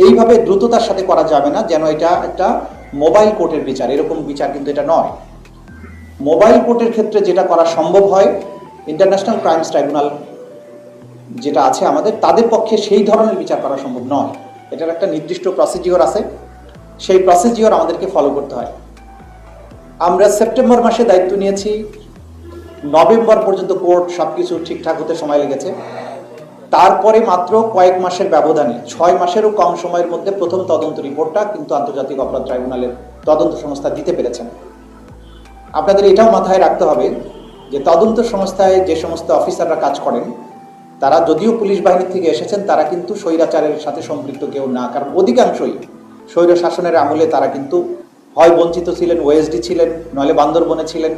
এইভাবে দ্রুততার সাথে করা যাবে না, যেন এটা একটা মোবাইল কোর্টের বিচার। এরকম বিচার কিন্তু এটা নয়। মোবাইল কোর্টের ক্ষেত্রে যেটা করা সম্ভব হয়, ইন্টারন্যাশনাল ক্রাইমস ট্রাইব্যুনাল যেটা আছে আমাদের, তাদের পক্ষে সেই ধরনের বিচার করা সম্ভব নয়। এটার একটা নির্দিষ্ট প্রসিডিওর আছে, সেই প্রসিডিওর আমাদেরকে ফলো করতে হয়। আমরা সেপ্টেম্বর মাসে দায়িত্ব নিয়েছি, নভেম্বর পর্যন্ত কোর্ট সবকিছু ঠিকঠাক হতে সময় লেগেছে। তারপরে মাত্র কয়েক মাসের ব্যবধানে, 6 মাসেরও কম সময়ের মধ্যে প্রথম তদন্ত রিপোর্টটা কিন্তু আন্তর্জাতিক অপরাধ ট্রাইব্যুনালের তদন্ত সংস্থা দিতে পেরেছেন। আপনাদের এটাও মাথায় রাখতে হবে যে তদন্ত সংস্থায় যে সমস্ত অফিসাররা কাজ করেন, তারা যদিও পুলিশ বাহিনী থেকে এসেছেন, তারা কিন্তু স্বৈরাচারের সাথে সম্পৃক্ত কেউ না। কারণ অধিকাংশই স্বৈর শাসনের আমলে তারা কিন্তু হয় বঞ্চিত ছিলেন, ওএসডি ছিলেন, নইলে বান্দরবনে ছিলেন।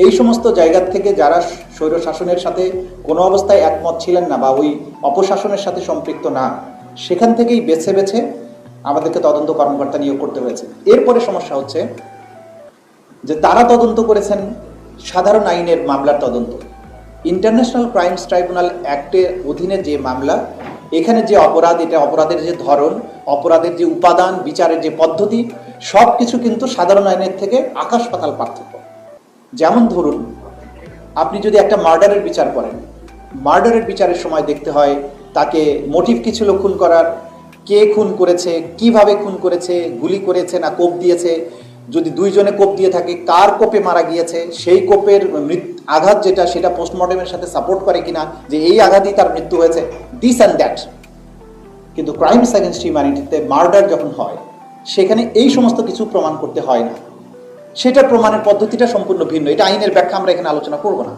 এই সমস্ত জায়গা থেকে যারা স্বৈর শাসনের সাথে কোনো অবস্থায় একমত ছিলেন না বা ওই অপশাসনের সাথে সম্পৃক্ত না, সেখান থেকেই বেছে বেছে আমাদেরকে তদন্ত কর্মকর্তা নিয়োগ করতে হয়েছে। এরপরে সমস্যা হচ্ছে যে তারা তদন্ত করেছেন সাধারণ আইনের মামলার তদন্ত। ইন্টারন্যাশনাল ক্রাইমস ট্রাইব্যুনাল অ্যাক্টের অধীনে যে মামলা, এখানে যে অপরাধ, এটা অপরাধের যে ধরন, অপরাধের যে উপাদান, বিচারের যে পদ্ধতি, সব কিছু কিন্তু সাধারণ আইনের থেকে আকাশ পাতাল পার্থক্য। যেমন ধরুন, আপনি যদি একটা মার্ডারের বিচার করেন, মার্ডারের বিচারের সময় দেখতে হয় তাকে মোটিভ কি ছিল খুন করার, কে খুন করেছে, কিভাবে খুন করেছে, গুলি করেছে না কোপ দিয়েছে, যদি দুইজনে কোপ দিয়ে থাকে কার কোপে মারা গিয়েছে, সেই কোপের আঘাত যেটা সেটা পোস্টমর্টমের সাথে সাপোর্ট করে কিনা যে এই আঘাতই তার মৃত্যু হয়েছে, দিস অ্যান্ড দ্যাট। কিন্তু ক্রাইমস অ্যাগেনস্ট হিউম্যানিটিতে মার্ডার যখন হয়, সেখানে এই সমস্ত কিছু প্রমাণ করতে হয় না। সেটা প্রমাণের পদ্ধতিটা সম্পূর্ণ ভিন্ন। এটা আইনের ব্যাখ্যা আমরা এখানে আলোচনা করব না।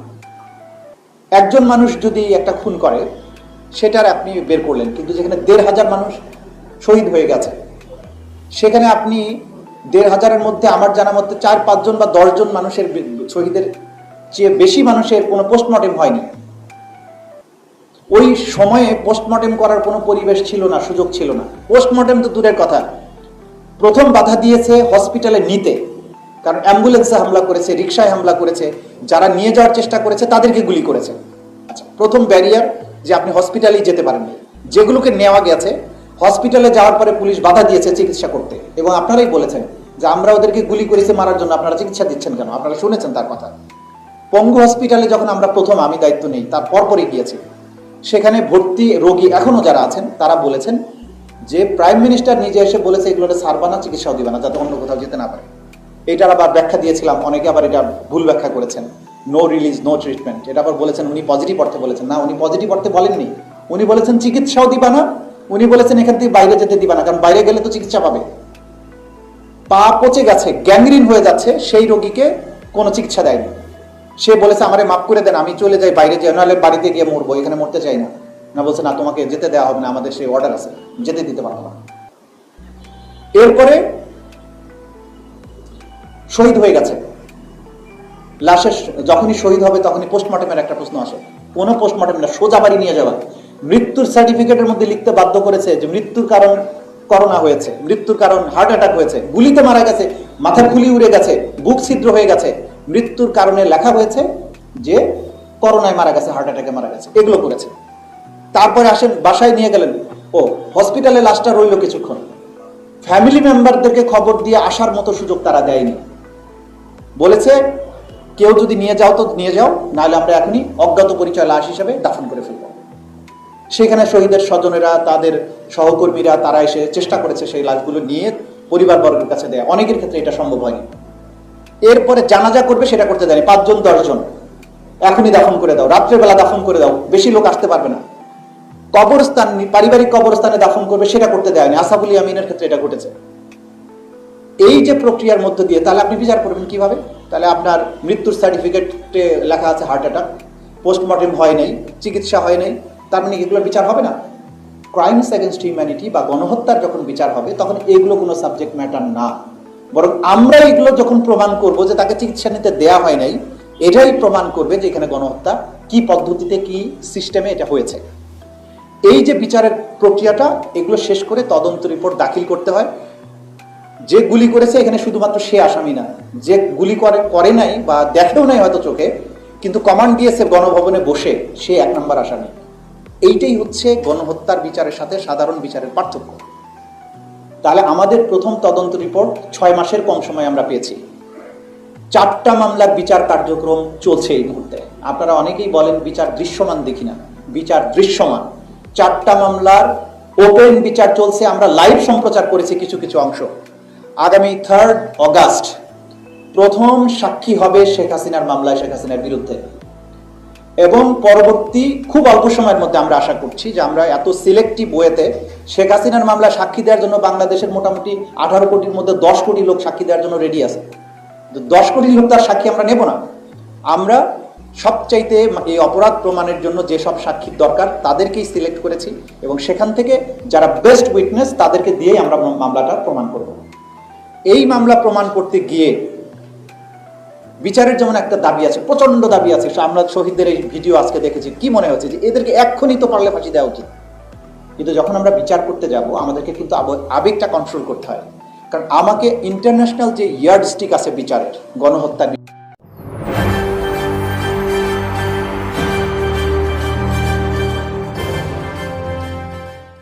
একজন মানুষ যদি একটা খুন করে, সেটার আপনি বের করলেন, কিন্তু যেখানে 1,500 মানুষ শহীদ হয়ে গেছে, সেখানে আপনি 1,500-এর মধ্যে আমার জানা মতে 4-5 জন বা 10 জন মানুষের শহীদের চেয়ে বেশি মানুষের কোনো পোস্টমর্টেম হয়নি। ওই সময়ে পোস্টমর্টেম করার কোনো পরিবেশ ছিল না, সুযোগ ছিল না। পোস্টমর্টেম তো দূরের কথা, প্রথম বাধা দিয়েছে হসপিটালে নিতে, কারণ অ্যাম্বুলেন্সে হামলা করেছে, রিকশায় হামলা করেছে, যারা নিয়ে যাওয়ার চেষ্টা করেছে তাদেরকে গুলি করেছে। আচ্ছা, প্রথম ব্যারিয়ার যে আপনি হসপিটালেই যেতে পারেননি। যেগুলোকে নেওয়া গেছে, হসপিটালে যাওয়ার পরে পুলিশ বাধা দিয়েছে চিকিৎসা করতে, এবং আপনারাই বলেছেন যে আমরা ওদেরকে গুলি করেছে মারার জন্য, আপনারা চিকিৎসা দিচ্ছেন কেন? আপনারা শুনেছেন তার কথা। পঙ্গু হসপিটালে যখন আমরা প্রথম, আমি দায়িত্ব নেই তার পরপরই গিয়েছি, সেখানে ভর্তি রোগী এখনো যারা আছেন তারা বলেছেন যে প্রাইম মিনিস্টার নিজে এসে বলেছে এগুলো সারবা না, চিকিৎসাও দিবে না, যাতে অন্য কোথাও যেতে না পারে। এটার আবার ব্যাখ্যা দিয়েছিলাম, অনেকে আবার এটা ভুল ব্যাখ্যা করেছেন, নো রিলিজ নো ট্রিটমেন্ট। এটা আবার বলেছেন উনি পজিটিভ অর্থে বলেছেন, না উনি পজিটিভ অর্থে বলেননি। উনি বলেছেন চিকিৎসাও দিবা না, উনি বলেছেন এখান থেকে বাইরে যেতে দিবা না, কারণ বাইরে গেলে তো চিকিৎসা পাবে। পা পচে গেছে, গ্যাংগ্রিন হয়ে যাচ্ছে, সেই রোগীকে কোনো চিকিৎসা দেয়নি। সে বলেছে আমারে মাফ করে দেন, আমি চলে যাই, বাইরে যাই, নাহলে বাড়িতে গিয়ে মরবো, এখানে মরতে চাই না। না, বলছে না, তোমাকে যেতে দেওয়া হবে না, আমাদের সেই অর্ডার আছে, যেতে দিতে পারবো না। এরপরে শহীদ হয়ে গেছে, লাশের যখনই শহীদ হবে তখনই পোস্টমর্টমের একটা প্রশ্ন আসে। কোনো পোস্টমর্টম না, সোজা বাড়ি নিয়ে যাওয়া। মৃত্যুর সার্টিফিকেটের মধ্যে লিখতে বাধ্য করেছে যে মৃত্যুর কারণ করোনা হয়েছে, মৃত্যুর কারণ হার্ট অ্যাটাক হয়েছে, গুলিতে মারা গেছে, মাথার খুলি উড়ে গেছে, বুক ছিদ্র হয়ে গেছে, মৃত্যুর কারণে লেখা হয়েছে যে করোনায় মারা গেছে, হার্ট অ্যাটাকে মারা গেছে, এগুলো করেছে। তারপরে আসেন, বাসায় নিয়ে গেলেন, ও হসপিটালে লাশটা রইল কিছুক্ষণ, ফ্যামিলি মেম্বারদেরকে খবর দিয়ে আসার মতো সুযোগ তারা দেয়নি। বলেছে কেউ যদি নিয়ে যাও তো নিয়ে যাও, নাহলে আমরা এখনই অজ্ঞাত পরিচয় লাশ হিসেবে দাফন করে ফেলব। সেখানে শহীদের স্বজনেরা, তাদের সহকর্মীরা, তারা এসে চেষ্টা করেছে সেই লাশগুলো নিয়ে পরিবারবর্গের কাছে দেয়। অনেকের ক্ষেত্রে এটা সম্ভব হয়নি। এরপরে জানাজা করবে, সেটা করতে দেয়নি। 5 জন 10 জন এখনই দাফন করে দাও, রাত্রেবেলা দাফন করে দাও, বেশি লোক আসতে পারবে না। কবরস্থান, পারিবারিক কবরস্থানে দাফন করবে, সেটা করতে দেয়নি। আসাফুল ইয়ামিনের ক্ষেত্রে এটা ঘটেছে। এই যে প্রক্রিয়ার মধ্য দিয়ে, তাহলে আপনি বিচার করবেন কিভাবে? তাহলে আপনার মৃত্যুর সার্টিফিকেটে লেখা আছে হার্ট অ্যাটাক, পোস্টমর্টেম হয় নাই, চিকিৎসা হয় নাই, তার মানে এগুলোর বিচার হবে না? ক্রাইমস অ্যাগেনস্ট হিউম্যানিটি বা গণহত্যার যখন বিচার হবে, তখন এগুলো কোনো সাবজেক্ট ম্যাটার না, বরং আমরা এগুলো যখন প্রমাণ করব যে তাকে চিকিৎসা নিতে দেয়া হয় নাই, এটাই প্রমাণ করবে যে এখানে গণহত্যা কি পদ্ধতিতে, কি সিস্টেমে এটা হয়েছে। এই যে বিচারের প্রক্রিয়াটা, এগুলো শেষ করে তদন্ত রিপোর্ট দাখিল করতে হয়। যে গুলি করেছে এখানে শুধুমাত্র সে আসামি না, যে গুলি করে নাই বা দেখেও নাই হয়তো চোখে, কিন্তু কমান্ড দিয়েছে গণভবনে বসে, সে 1 নম্বর আসামি। এইটাই হচ্ছে গণহত্যার বিচারের সাথে সাধারণ বিচারের পার্থক্য। তাহলে আমাদের প্রথম তদন্ত রিপোর্ট 6 মাসের কম সময় আমরা পেয়েছি। 4টা মামলার বিচার কার্যক্রম চলছে এই মুহূর্তে। আপনারা অনেকেই বলেন বিচার দৃশ্যমান দেখি না, বিচার দৃশ্যমান। 4টা মামলার ওপেন বিচার চলছে, আমরা লাইভ সম্প্রচার করেছি কিছু কিছু অংশ। আগামী 3 অগাস্ট প্রথম সাক্ষী হবে শেখ হাসিনার মামলায়, শেখ হাসিনার বিরুদ্ধে। এবং পরবর্তী খুব অল্প সময়ের মধ্যে আমরা আশা করছি যে আমরা এত সিলেক্টিভ ওয়েতে শেখ হাসিনার মামলা সাক্ষী দেওয়ার জন্য বাংলাদেশের মোটামুটি 18 কোটির মধ্যে 10 কোটি লোক সাক্ষী দেওয়ার জন্য রেডি আছে। 10 কোটি লোক তার সাক্ষী আমরা নেব না। আমরা সবচাইতে এই অপরাধ প্রমাণের জন্য যেসব সাক্ষীর দরকার তাদেরকেই সিলেক্ট করেছি এবং সেখান থেকে যারা বেস্ট উইটনেস তাদেরকে দিয়েই আমরা মামলাটা প্রমাণ করব। এই মামলা প্রমাণ করতে গিয়ে বিচারের যেমন একটা দাবি আছে, প্রচন্ড দাবি আছে। আমরা শহীদদের এই ভিডিও আজকে দেখেছি, কি মনে হচ্ছে যে এদেরকে এক্ষুনি তো পারলে ফাঁসি দেওয়া উচিত। কিন্তু যখন আমরা বিচার করতে যাব আমাদেরকে কিন্তু আবেগটা কন্ট্রোল করতে হয়। কারণ আমাকে ইন্টারন্যাশনাল যে ইয়ার্ডস্টিক আছে বিচারের, গণহত্যা